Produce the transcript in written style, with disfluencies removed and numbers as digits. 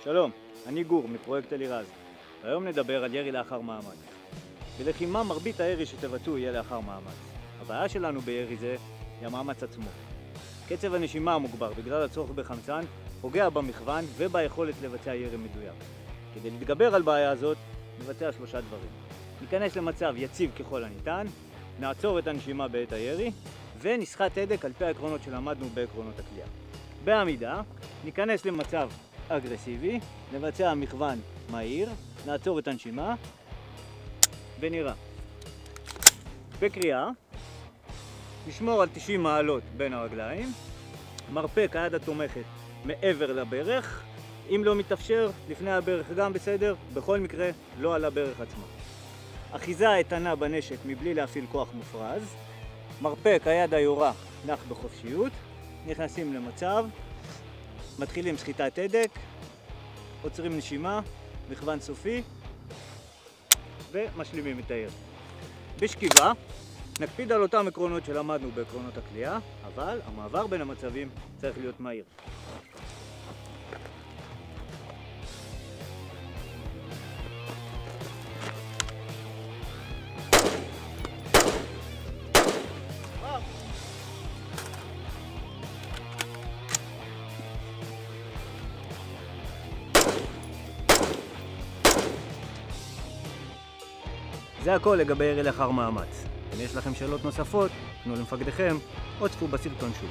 שלום, אני גור מפרויקט אלירז. היום נדבר על ירי לאחר מאמץ. בלחימה מרבית הירי שתבצעו יהיה לאחר מאמץ. הבעיה שלנו בירי זה היא המאמץ עצמו. קצב הנשימה המוגבר בגלל הצורך בחמצן פוגע במכוון וביכולת לבצע ירי מדויק. כדי להתגבר על בעיה הזאת נבצע 3 דברים. ניכנס למצב יציב ככל הניתן, נעצור את הנשימה בעת הירי ונסחט הדק על פי העקרונות שלמדנו בעקרונות הכליאה. בעמידה ניכנס למצב אגרסיבי, נבצע מכוון מהיר, נעצור את הנשימה ונירה. בקריאה נשמור על 90 מעלות בין הרגליים, מרפק היד התומכת מעבר לברך, אם לא מתאפשר לפני הברך גם בסדר, בכל מקרה לא על הברך עצמה. אחיזה איתנה בנשק מבלי להפעיל כוח מופרז, מרפק היד היורה נח בחופשיות, נכנסים למצב, מתחילים סחיטת הדק, עוצרים נשימה, מכוון סופי ומשלימים את הירי. בשכיבה נקפיד על אותם עקרונות שלמדנו בעקרונות הכליאה, אבל המעבר בין המצבים צריך להיות מהיר. זה הכל לגבי ירי לאחר מאמץ. אם יש לכם שאלות נוספות, תנו למפקדיכם או צפו בסרטון שוב.